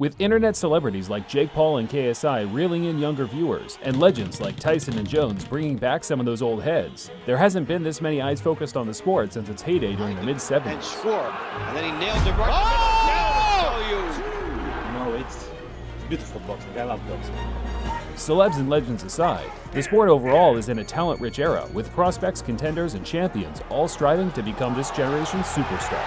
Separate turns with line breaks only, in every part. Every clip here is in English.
With internet celebrities like Jake Paul and KSI reeling in younger viewers, and legends like Tyson and Jones bringing back some of those old heads, there hasn't been this many eyes focused on the sport since its heyday during the mid-70s.
And score. And then he nailed it right in the middle. Down to you.
No, it's beautiful boxing. I love boxing.
Celebs and legends aside, the sport overall is in a talent-rich era, with prospects, contenders, and champions all striving to become this generation's superstar.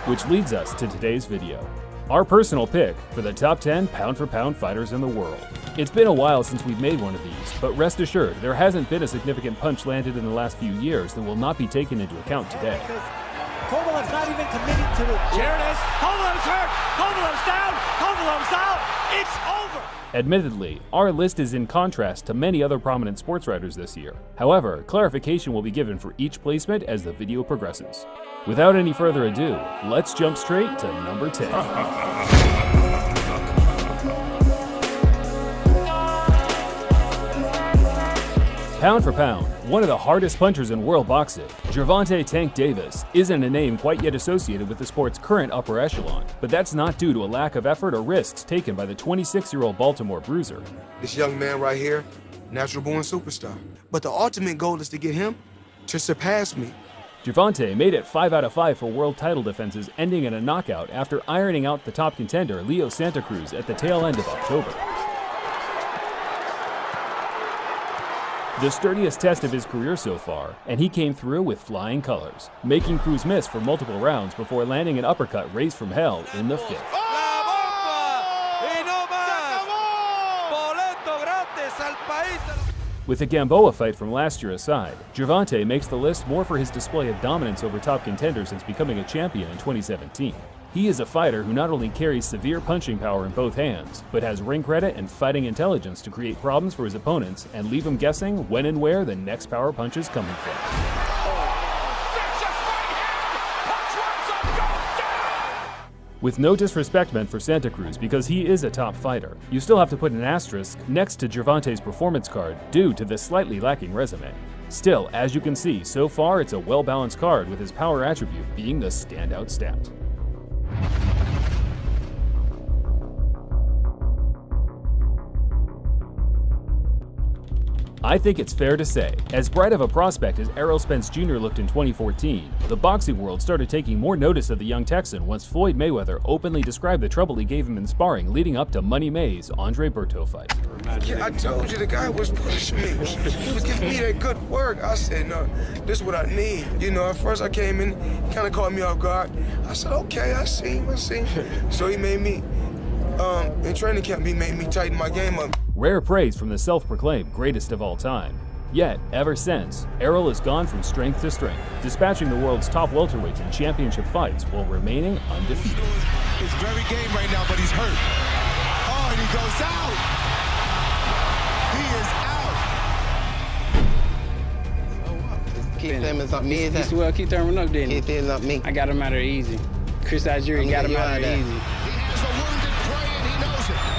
Which leads us to today's video. Our personal pick for the top 10 pound-for-pound fighters in the world. It's been a while since we've made one of these, but rest assured, there hasn't been a significant punch landed in the last few years that will not be taken into account today.
Kovalev's not even committing to it. Here it is. Kovalev's hurt. Kovalev's down. Kovalev's out. It's over.
Admittedly, our list is in contrast to many other prominent sports writers this year. However, clarification will be given for each placement as the video progresses. Without any further ado, let's jump straight to number 10. Pound for pound, one of the hardest punchers in world boxing, Gervonta "Tank" Davis isn't a name quite yet associated with the sport's current upper echelon, but that's not due to a lack of effort or risks taken by the 26-year-old Baltimore bruiser.
This young man right here, natural-born superstar. But the ultimate goal is to get him to surpass me.
Gervonta made it 5 out of 5 for world title defenses, ending in a knockout after ironing out the top contender Leo Santa Cruz at the tail end of October. The sturdiest test of his career so far, and he came through with flying colors, making Cruz miss for multiple rounds before landing an uppercut raised from hell in the 5th. With the Gamboa fight from last year aside, Gervonta makes the list more for his display of dominance over top contenders since becoming a champion in 2017. He is a fighter who not only carries severe punching power in both hands, but has ring credit and fighting intelligence to create problems for his opponents and leave them guessing when and where the next power punch is coming from. With no disrespect meant for Santa Cruz because he is a top fighter, you still have to put an asterisk next to Gervonta's performance card due to the slightly lacking resume. Still, as you can see, so far it's a well-balanced card with his power attribute being the standout stat. I think it's fair to say, as bright of a prospect as Errol Spence Jr. looked in 2014, the boxing world started taking more notice of the young Texan once Floyd Mayweather openly described the trouble he gave him in sparring leading up to Money May's Andre Berto fight.
Yeah, I told you the guy was pushing me. He was giving me that good work. I said, no, this is what I need. You know, at first I came in, he kind of caught me off guard. I said, okay, I see him. So he made me, in training camp, he made me tighten my game up.
Rare praise from the self-proclaimed greatest of all time. Yet, ever since, Errol has gone from strength to strength, dispatching the world's top welterweights in championship fights while remaining undefeated.
He's very game right now, but he's hurt. Oh, and he goes out. He is out.
Keep them is up me.
This well, keep throwing up, didn't he?
Keep them up me.
I got him out there easy. Chris Algieri got him out there easy.
He has a wounded prey and he knows it.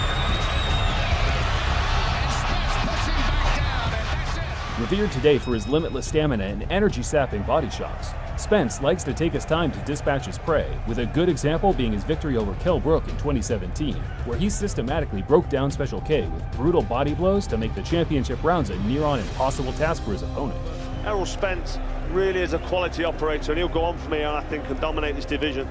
Revered today for his limitless stamina and energy-sapping body shots, Spence likes to take his time to dispatch his prey, with a good example being his victory over Kell Brook in 2017, where he systematically broke down Special K with brutal body blows to make the championship rounds a near-on impossible task for his opponent.
Errol Spence really is a quality operator, and he'll go on for me, I think, and dominate this division.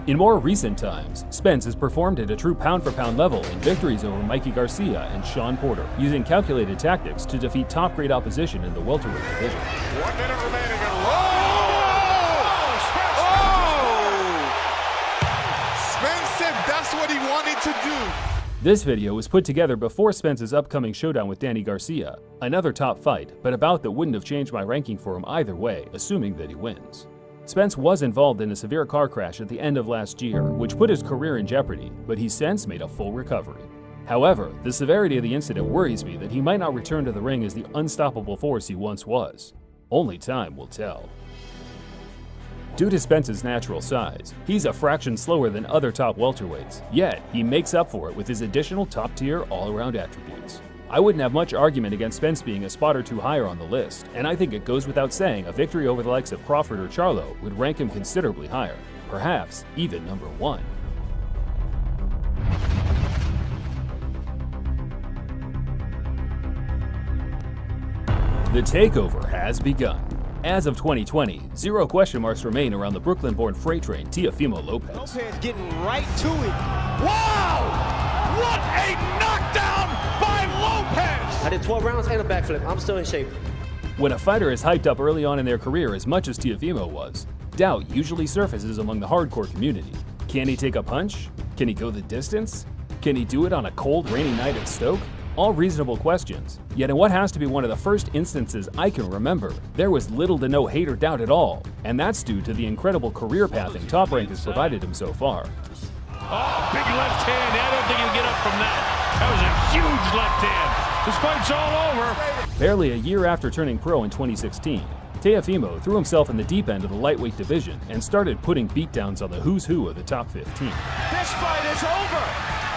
In more recent times, Spence has performed at a true pound-for-pound level in victories over Mikey Garcia and Sean Porter, using calculated tactics to defeat top-grade opposition in the welterweight division.
1 minute remaining and Spence said that's what he wanted to do.
This video was put together before Spence's upcoming showdown with Danny Garcia, another top fight, but a bout that wouldn't have changed my ranking for him either way, assuming that he wins. Spence was involved in a severe car crash at the end of last year, which put his career in jeopardy, but he's since made a full recovery. However, the severity of the incident worries me that he might not return to the ring as the unstoppable force he once was. Only time will tell. Due to Spence's natural size, he's a fraction slower than other top welterweights, yet he makes up for it with his additional top-tier all-around attributes. I wouldn't have much argument against Spence being a spot or two higher on the list, and I think it goes without saying a victory over the likes of Crawford or Charlo would rank him considerably higher, perhaps even number 1. The takeover has begun. As of 2020, 0 question marks remain around the Brooklyn-born freight train Teofimo Lopez.
Lopez getting right to it. Wow! What a knockdown by Lopez!
I did 12 rounds and a backflip. I'm still in shape.
When a fighter is hyped up early on in their career as much as Teofimo was, doubt usually surfaces among the hardcore community. Can he take a punch? Can he go the distance? Can he do it on a cold, rainy night at Stoke? All reasonable questions. Yet in what has to be one of the first instances I can remember, there was little to no hate or doubt at all, and that's due to the incredible career pathing Top Rank has provided him so far.
Oh, big left hand. I don't think he'll get up from that. That was a huge left hand. This fight's all over.
Barely a year after turning pro in 2016, Teofimo threw himself in the deep end of the lightweight division and started putting beatdowns on the who's who of the top 15.
This fight is over.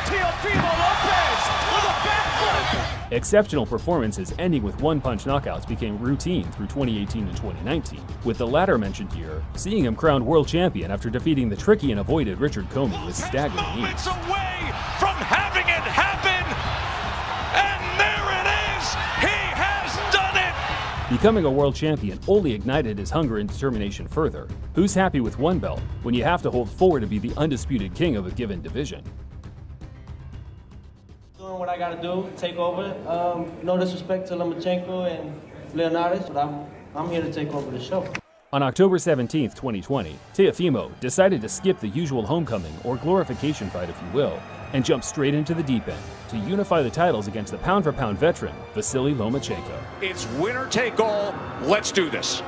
Teofimo Lopez with a backflip.
Exceptional performances ending with one-punch knockouts became routine through 2018 and 2019, with the latter mentioned year seeing him crowned world champion after defeating the tricky and avoided Richard Comey with staggering ease.
Moments away from having it happen, and there it is. He has done it.
Becoming a world champion only ignited his hunger and determination further. Who's happy with one belt when you have to hold 4 to be the undisputed king of a given division?
Doing what I gotta do, take over. No disrespect to Lomachenko and Leonidas, but I'm here to take over the show.
On October 17, 2020, Teofimo decided to skip the usual homecoming or glorification fight, if you will, and jump straight into the deep end to unify the titles against the pound-for-pound veteran, Vasily Lomachenko.
It's winner take all. Let's do this.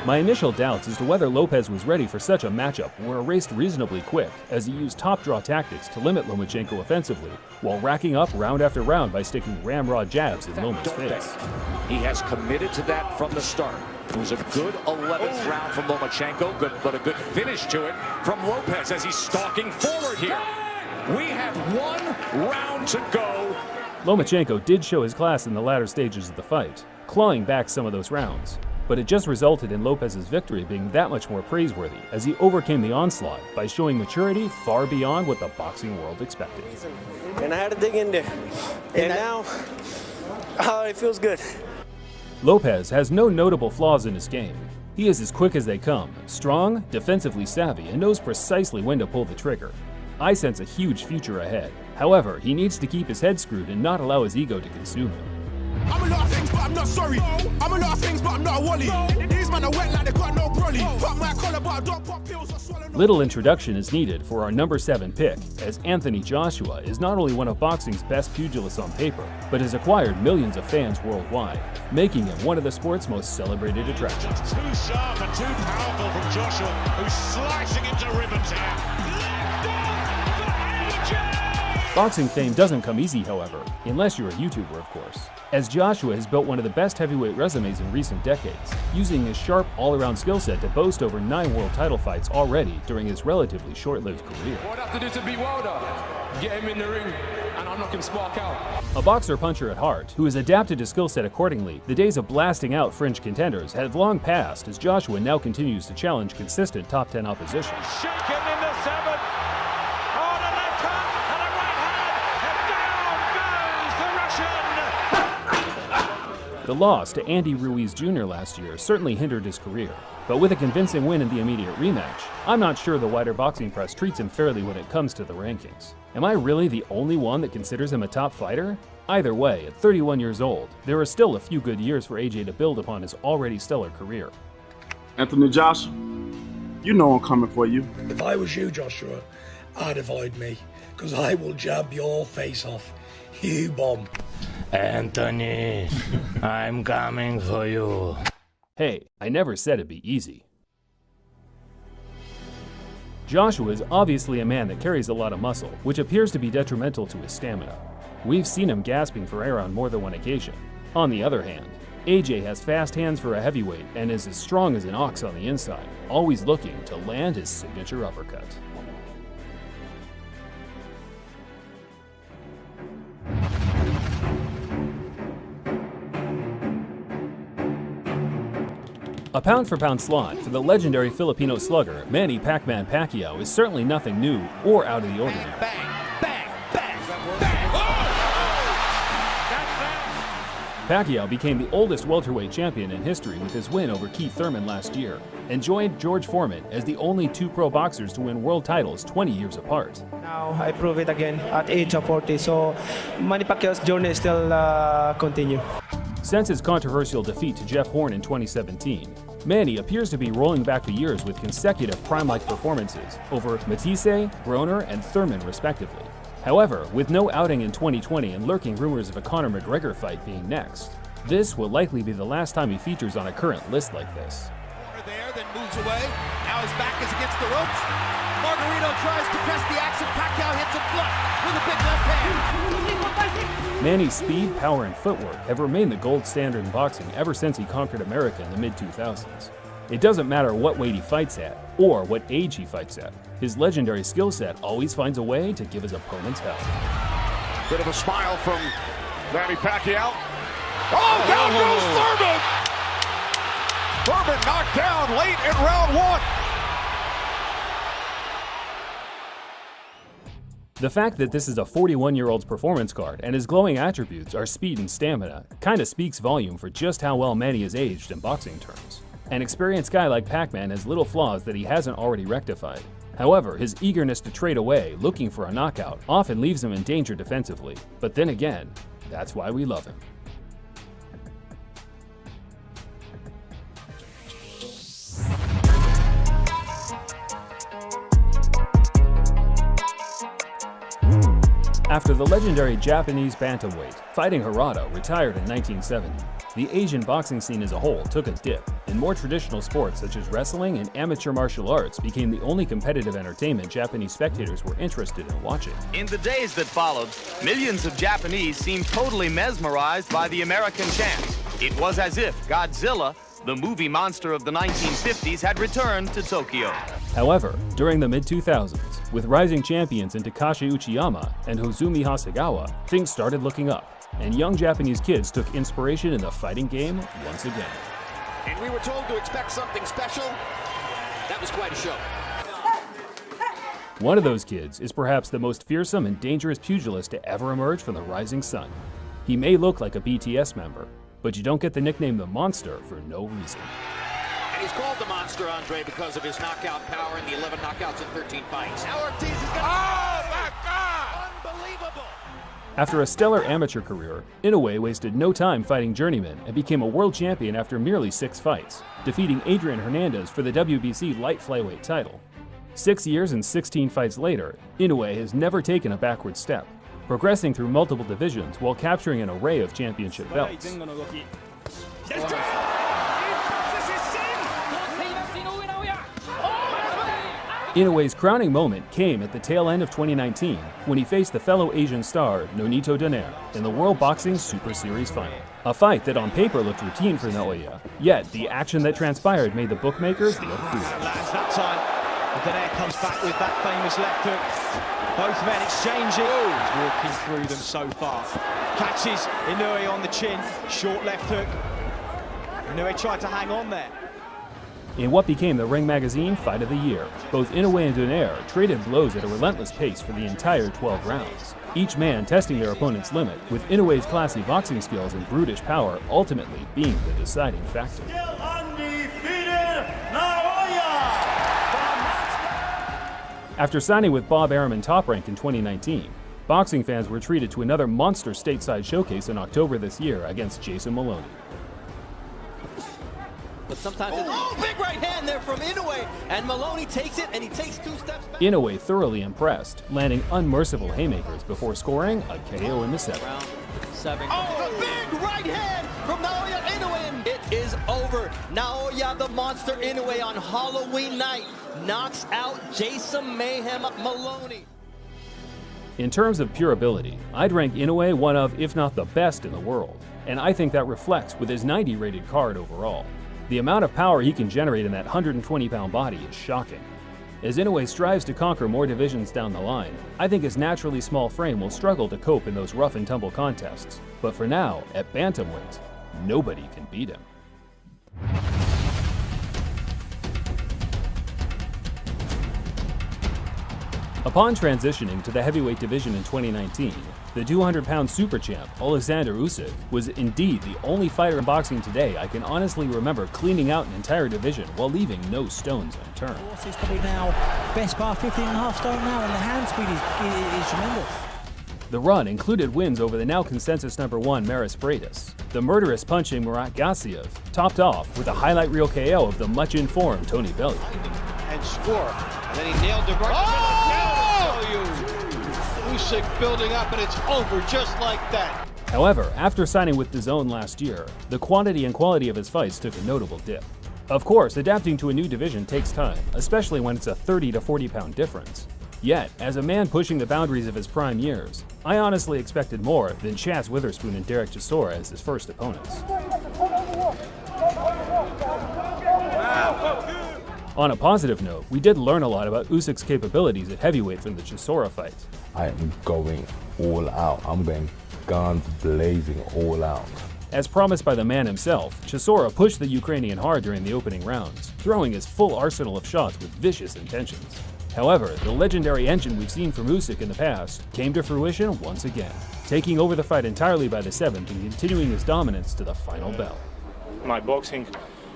My initial doubts as to whether Lopez was ready for such a matchup were erased reasonably quick as he used top draw tactics to limit Lomachenko offensively, while racking up round after round by sticking ramrod jabs in Loma's face.
He has committed to that from the start. It was a good 11th round from Lomachenko, but a good finish to it from Lopez as he's stalking forward here. We have 1 round to go.
Lomachenko did show his class in the latter stages of the fight, clawing back some of those rounds, but it just resulted in Lopez's victory being that much more praiseworthy as he overcame the onslaught by showing maturity far beyond what the boxing world expected.
And I had to dig in there. And now, it feels good.
Lopez has no notable flaws in his game. He is as quick as they come, strong, defensively savvy, and knows precisely when to pull the trigger. I sense a huge future ahead. However, he needs to keep his head screwed and not allow his ego to consume him.
I'm a lot of things, but I'm not sorry. I'm a lot of things, but I'm not a wally. These men are wet like they got no brolly. Pop my collar, but I don't pop pills or swallow no.
Little introduction is needed for our number 7 pick, as Anthony Joshua is not only one of boxing's best pugilists on paper, but has acquired millions of fans worldwide, making him one of the sport's most celebrated attractions.
Too sharp and too powerful from Joshua, who's slicing him to ribbons here.
Boxing fame doesn't come easy, however, unless you're a YouTuber, of course, as Joshua has built one of the best heavyweight resumes in recent decades, using his sharp all-around skill set to boast over 9 world title fights already during his relatively short-lived career.
What I have to do to beat Wilder? Get him in the ring, and I'm knocking Spark out.
A boxer-puncher at heart, who has adapted his skill set accordingly, the days of blasting out fringe contenders have long passed as Joshua now continues to challenge consistent top 10 opposition.
Shaken in the 7th. On a left hand and a right hand. And down goes the Russian.
The loss to Andy Ruiz Jr. last year certainly hindered his career, but with a convincing win in the immediate rematch, I'm not sure the wider boxing press treats him fairly when it comes to the rankings. Am I really the only one that considers him a top fighter? Either way, at 31 years old, there are still a few good years for AJ to build upon his already stellar career.
Anthony Joshua, you know I'm coming for you.
If I was you, Joshua, I'd avoid me, because I will jab your face off. You bomb.
Anthony, I'm coming for you.
Hey, I never said it'd be easy. Joshua is obviously a man that carries a lot of muscle, which appears to be detrimental to his stamina. We've seen him gasping for air on more than one occasion. On the other hand, AJ has fast hands for a heavyweight and is as strong as an ox on the inside, always looking to land his signature uppercut. A pound-for-pound slot for the legendary Filipino slugger Manny Pacman Pacquiao is certainly nothing new or out of the ordinary.
Bang, bang, bang, bang. Oh! That
Pacquiao became the oldest welterweight champion in history with his win over Keith Thurman last year, and joined George Foreman as the only two pro boxers to win world titles 20 years apart.
Now I prove it again at the age of 40, so Manny Pacquiao's journey still continue.
Since his controversial defeat to Jeff Horn in 2017, Manny appears to be rolling back the years with consecutive prime-like performances over Matisse, Broner, and Thurman respectively. However, with no outing in 2020 and lurking rumors of a Conor McGregor fight being next, this will likely be the last time he features on a current list like this.
There, then moves away. Now his back is against the ropes. Margarito tries to press the action. Pacquiao hits him flush with a big left hand.
Manny's speed, power, and footwork have remained the gold standard in boxing ever since he conquered America in the mid-2000s. It doesn't matter what weight he fights at, or what age he fights at. His legendary skill set always finds a way to give his opponents hell.
Bit of a smile from Manny Pacquiao. Oh, down goes Thurman! Thurman knocked down late in round one.
The fact that this is a 41-year-old's performance card and his glowing attributes are speed and stamina kinda speaks volume for just how well Manny has aged in boxing terms. An experienced guy like Pac-Man has little flaws that he hasn't already rectified. However, his eagerness to trade away, looking for a knockout, often leaves him in danger defensively. But then again, that's why we love him. After the legendary Japanese bantamweight Fighting Harada retired in 1970, the Asian boxing scene as a whole took a dip, and more traditional sports such as wrestling and amateur martial arts became the only competitive entertainment Japanese spectators were interested in watching.
In the days that followed, millions of Japanese seemed totally mesmerized by the American champ. It was as if Godzilla, the movie monster of the 1950s, had returned to Tokyo.
However, during the mid-2000s, with rising champions in Takashi Uchiyama and Hozumi Hasegawa, things started looking up, and young Japanese kids took inspiration in the fighting game once again.
And we were told to expect something special. That was quite a show.
One of those kids is perhaps the most fearsome and dangerous pugilist to ever emerge from the rising sun. He may look like a BTS member, but you don't get the nickname the Monster for no reason.
And he's called the Monster, Andre, because of his knockout power and the 11 knockouts in 13 fights.
Now Ortiz is gonna... Oh my God! Unbelievable!
After a stellar amateur career, Inoue wasted no time fighting journeymen and became a world champion after merely 6 fights, defeating Adrian Hernandez for the WBC light flyweight title. 6 years and 16 fights later, Inoue has never taken a backward step, progressing through multiple divisions while capturing an array of championship belts. Inoue's crowning moment came at the tail end of 2019 when he faced the fellow Asian star Nonito Donaire in the World Boxing Super Series final. A fight that on paper looked routine for Naoya, yet the action that transpired made the bookmakers look foolish.
Lands that time. Donaire comes back with that famous left hook. Both men exchanging. He's walking through them so far. Catches Inoue on the chin. Short left hook. Inoue tried to hang on there.
In what became the Ring Magazine Fight of the Year, both Inoue and Donaire traded blows at a relentless pace for the entire 12 rounds, each man testing their opponent's limit, with Inoue's classy boxing skills and brutish power ultimately being the deciding factor.
Still undefeated, Naoya!
After signing with Bob Arum and Top Rank in 2019, boxing fans were treated to another monster stateside showcase in October this year against Jason Maloney.
But sometimes big right hand there from Inoue, and Maloney takes it, and he takes 2 steps back.
Inoue thoroughly impressed, landing unmerciful haymakers before scoring a KO in the 7th.
Round 7. Oh, a big right hand from Naoya Inoue, and it is over. Naoya the Monster Inoue on Halloween night knocks out Jason Mayhem Maloney.
In terms of pure ability, I'd rank Inoue one of, if not the best in the world, and I think that reflects with his 90 rated card overall. The amount of power he can generate in that 120-pound body is shocking. As Inoue strives to conquer more divisions down the line, I think his naturally small frame will struggle to cope in those rough-and-tumble contests. But for now, at bantamweight, nobody can beat him. Upon transitioning to the heavyweight division in 2019, the 200-pound super champ, Alexander Usyk, was indeed the only fighter in boxing today I can honestly remember cleaning out an entire division while leaving no stones unturned.
He's probably now best bar 15.5 stone now, and the hand speed is tremendous.
The run included wins over the now consensus #1 Maris Freitas, the murderous punching Murat Gassiev, topped off with a highlight reel KO of the much-informed Tony Bellew.
And score. And then he nailed it right down to you. Usyk building up, and it's over just like that.
However, after signing with DAZN last year, the quantity and quality of his fights took a notable dip. Of course, adapting to a new division takes time, especially when it's a 30 to 40-pound difference. Yet, as a man pushing the boundaries of his prime years, I honestly expected more than Chaz Witherspoon and Derek Chisora as his first opponents. On a positive note, we did learn a lot about Usyk's capabilities at heavyweight from the Chisora fight.
I am going all out. I'm going guns blazing all out.
As promised by the man himself, Chisora pushed the Ukrainian hard during the opening rounds, throwing his full arsenal of shots with vicious intentions. However, the legendary engine we've seen from Usyk in the past came to fruition once again, taking over the fight entirely by the 7th and continuing his dominance to the final bell.
My boxing,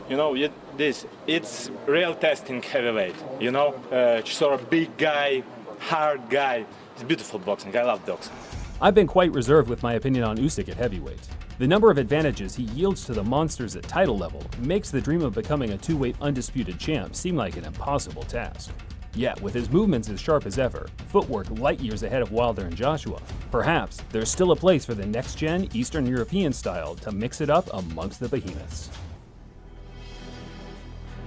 you know, it's real testing heavyweight, you know? Chisora, big guy, hard guy. It's beautiful boxing. I love boxing.
I've been quite reserved with my opinion on Usyk at heavyweight. The number of advantages he yields to the monsters at title level makes the dream of becoming a two-weight undisputed champ seem like an impossible task. Yet, with his movements as sharp as ever, footwork light years ahead of Wilder and Joshua, perhaps there's still a place for the next-gen Eastern European style to mix it up amongst the behemoths.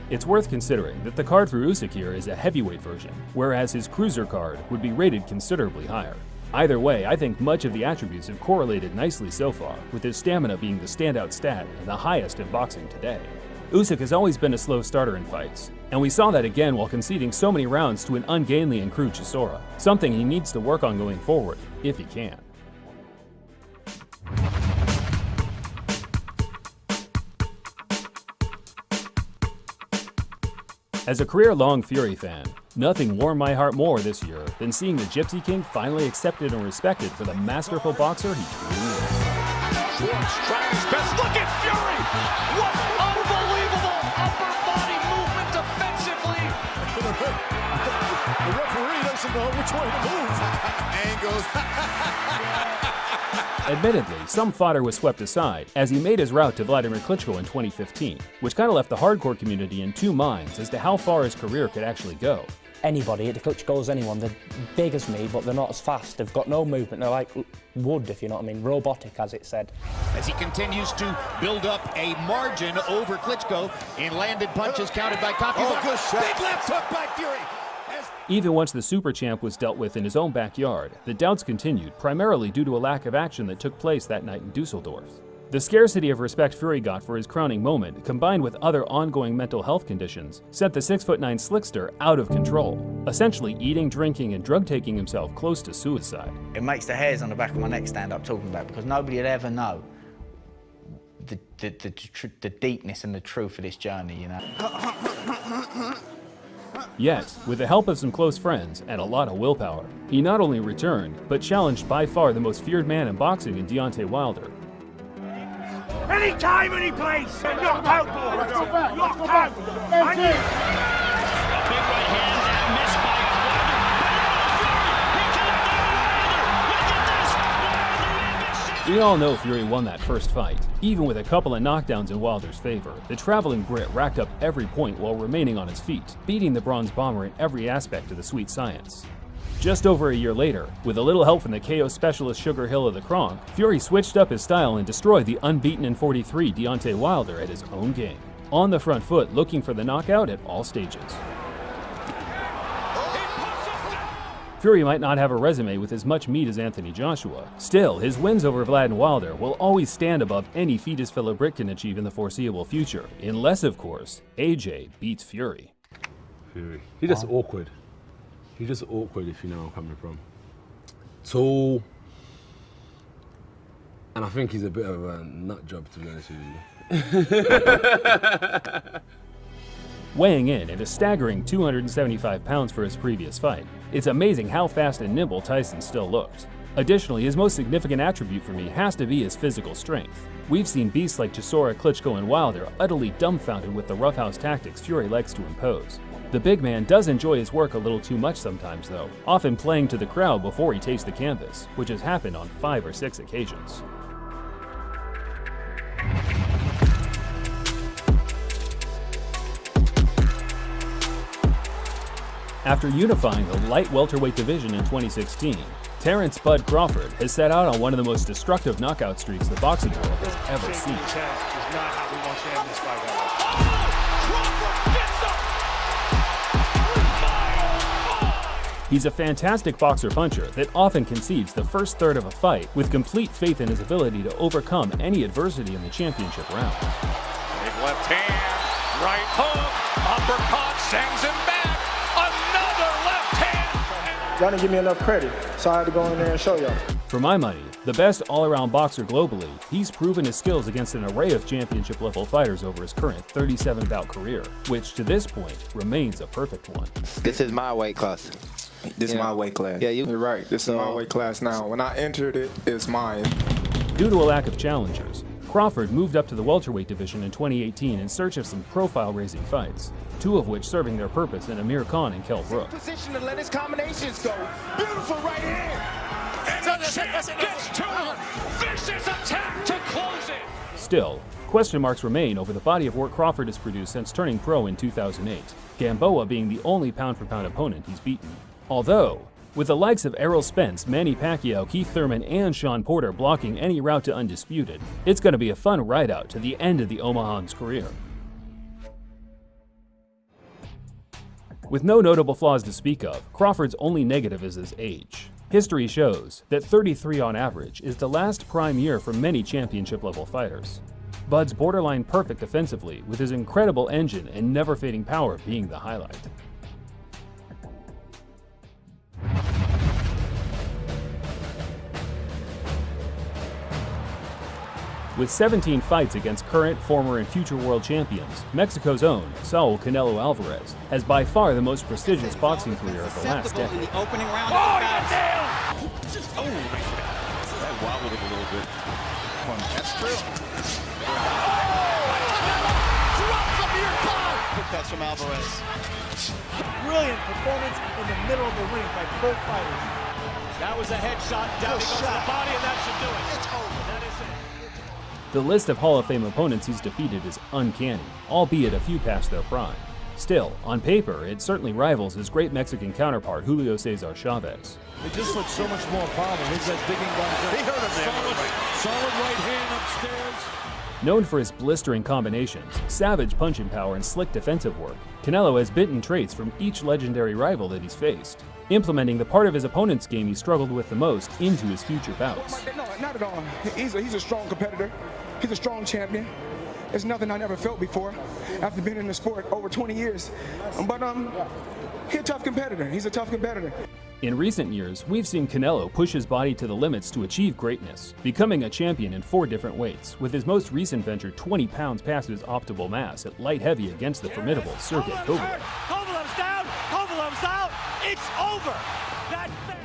It's worth considering that the card for Usyk here is a heavyweight version, whereas his cruiser card would be rated considerably higher. Either way, I think much of the attributes have correlated nicely so far, with his stamina being the standout stat and the highest in boxing today. Usyk has always been a slow starter in fights, and we saw that again while conceding so many rounds to an ungainly and crude Chisora, something he needs to work on going forward, if he can. As a career-long Fury fan, nothing warmed my heart more this year than seeing the Gypsy King finally accepted and respected for the masterful boxer he truly is.
Schwartz trying his best. Look at Fury! What unbelievable upper body movement defensively!
The referee doesn't know which way to move. Angles.
Admittedly, some fodder was swept aside as he made his route to Vladimir Klitschko in 2015, which kind of left the hardcore community in two minds as to how far his career could actually go.
Anybody, the Klitschko's anyone, they're big as me, but they're not as fast. They've got no movement. They're like wood, if you know what I mean, robotic, as it said.
As he continues to build up a margin over Klitschko in landed punches counted by Coffey.
Oh, good shot.
Big left hook by Fury.
Even once the super champ was dealt with in his own backyard, the doubts continued, primarily due to a lack of action that took place that night in Dusseldorf. The scarcity of respect Fury got for his crowning moment, combined with other ongoing mental health conditions, sent the 6'9" slickster out of control, essentially eating, drinking, and drug-taking himself close to suicide.
It makes the hairs on the back of my neck stand up talking about it, because nobody would ever know the deepness and the truth of this journey, you know.
Yet, with the help of some close friends and a lot of willpower, he not only returned, but challenged by far the most feared man in boxing in Deontay Wilder.
Anytime, any place. Knocked out, boys. Knocked out. I need. A big right hand that missed by
We all know Fury won that first fight. Even with a couple of knockdowns in Wilder's favor, the traveling Brit racked up every point while remaining on his feet, beating the Bronze Bomber in every aspect of the sweet science. Just over a year later, with a little help from the KO specialist Sugar Hill of the Kronk, Fury switched up his style and destroyed the unbeaten in 43 Deontay Wilder at his own game, on the front foot looking for the knockout at all stages. Fury might not have a resume with as much meat as Anthony Joshua. Still, his wins over Vlad and Wilder will always stand above any feat his fellow Brit can achieve in the foreseeable future, unless, of course, AJ beats Fury.
Fury. He's just awkward. He's just awkward, if you know where I'm coming from. Tall. And I think he's a bit of a nut job, to be honest with you.
weighing in at a staggering 275 pounds for his previous fight. It's amazing how fast and nimble Tyson still looked. Additionally, his most significant attribute for me has to be his physical strength. We've seen beasts like Chisora, Klitschko, and Wilder utterly dumbfounded with the roughhouse tactics Fury likes to impose. The big man does enjoy his work a little too much sometimes though, often playing to the crowd before he takes the canvas, which has happened on 5 or 6 occasions. After unifying the light welterweight division in 2016, Terrence "Bud" Crawford has set out on one of the most destructive knockout streaks the boxing world has ever seen. He's a fantastic boxer-puncher that often concedes the first third of a fight with complete faith in his ability to overcome any adversity in the championship rounds.
Big left hand, right hook, uppercut, sends him back. Another left hand.
Y'all didn't give me enough credit, so I had to go in there and show y'all.
For my money, the best all-around boxer globally, he's proven his skills against an array of championship-level fighters over his current 37-bout career, which to this point remains a perfect one.
This is my weight class.
This is my weight class.
Yeah,
you're right. This is my weight class now. When I entered it, it's mine.
Due to a lack of challengers, Crawford moved up to the welterweight division in 2018 in search of some profile-raising fights, 2 of which serving their purpose in Amir Khan and Kell Brook.
Position to let his combinations go. Beautiful right hand.
And the gets to him. Vicious attack to close it.
Still, question marks remain over the body of work Crawford has produced since turning pro in 2008, Gamboa being the only pound-for-pound opponent he's beaten. Although, with the likes of Errol Spence, Manny Pacquiao, Keith Thurman, and Sean Porter blocking any route to undisputed, it's going to be a fun ride-out to the end of the Omahan's career. With no notable flaws to speak of, Crawford's only negative is his age. History shows that 33 on average is the last prime year for many championship-level fighters. Bud's borderline perfect offensively, with his incredible engine and never-fading power being the highlight. With 17 fights against current, former, and future world champions, Mexico's own Saul Canelo Alvarez has by far the most prestigious boxing career of the last decade.
In the opening round.
Oh, you nailed!
Just that wobbled a little bit. That's true. Drops Amir Khan. Good cuts from Alvarez.
Brilliant performance in the middle of the ring by both fighters.
That was a headshot. Down he goes to the body, and that should do it.
It's over.
That is it.
The list of Hall of Fame opponents he's defeated is uncanny, albeit a few past their prime. Still, on paper, it certainly rivals his great Mexican counterpart Julio Cesar Chavez.
It just looks so much more powerful. He's that digging down.
He hurt him there.
Solid right hand upstairs.
Known for his blistering combinations, savage punching power, and slick defensive work, Canelo has bitten traits from each legendary rival that he's faced, implementing the part of his opponent's game he struggled with the most into his future bouts.
No, not at all. He's a strong competitor. He's a strong champion. It's nothing I never felt before after being in the sport over 20 years. But he's a tough competitor. He's a tough competitor.
In recent years, we've seen Canelo push his body to the limits to achieve greatness, becoming a champion in 4 different weights, with his most recent venture 20 pounds past his optimal mass at light heavy against the formidable Sergey Kovalev.
Kovalev's down. Kovalev's out. It's over. That's it.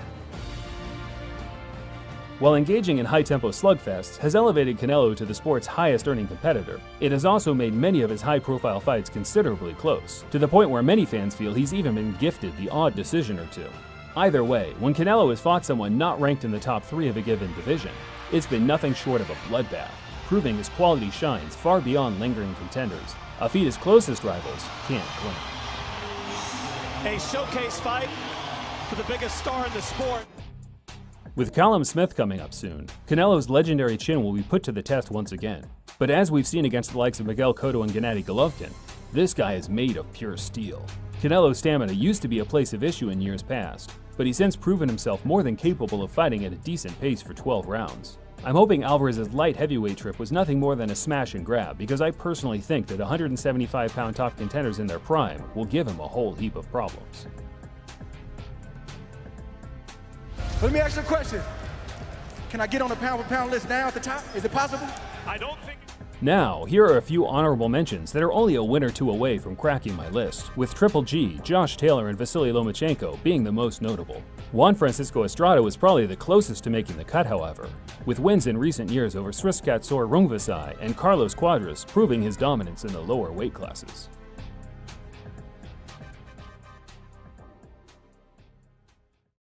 While engaging in high-tempo slugfests has elevated Canelo to the sport's highest-earning competitor, it has also made many of his high-profile fights considerably close, to the point where many fans feel he's even been gifted the odd decision or two. Either way, when Canelo has fought someone not ranked in the top 3 of a given division, it's been nothing short of a bloodbath, proving his quality shines far beyond lingering contenders, a feat his closest rivals can't claim.
A showcase fight for the biggest star in the sport.
With Callum Smith coming up soon, Canelo's legendary chin will be put to the test once again. But as we've seen against the likes of Miguel Cotto and Gennady Golovkin, this guy is made of pure steel. Canelo's stamina used to be a place of issue in years past, but he's since proven himself more than capable of fighting at a decent pace for 12 rounds. I'm hoping Alvarez's light heavyweight trip was nothing more than a smash and grab, because I personally think that 175-pound top contenders in their prime will give him a whole heap of problems.
Let me ask you a question. Can I get on the pound-for-pound list now at the top? Is it possible?
I don't think.
Now, here are a few honorable mentions that are only a win or two away from cracking my list, with Triple G, Josh Taylor, and Vasily Lomachenko being the most notable. Juan Francisco Estrada was probably the closest to making the cut, however, with wins in recent years over Sriskatsor Rungvisai and Carlos Quadras proving his dominance in the lower weight classes.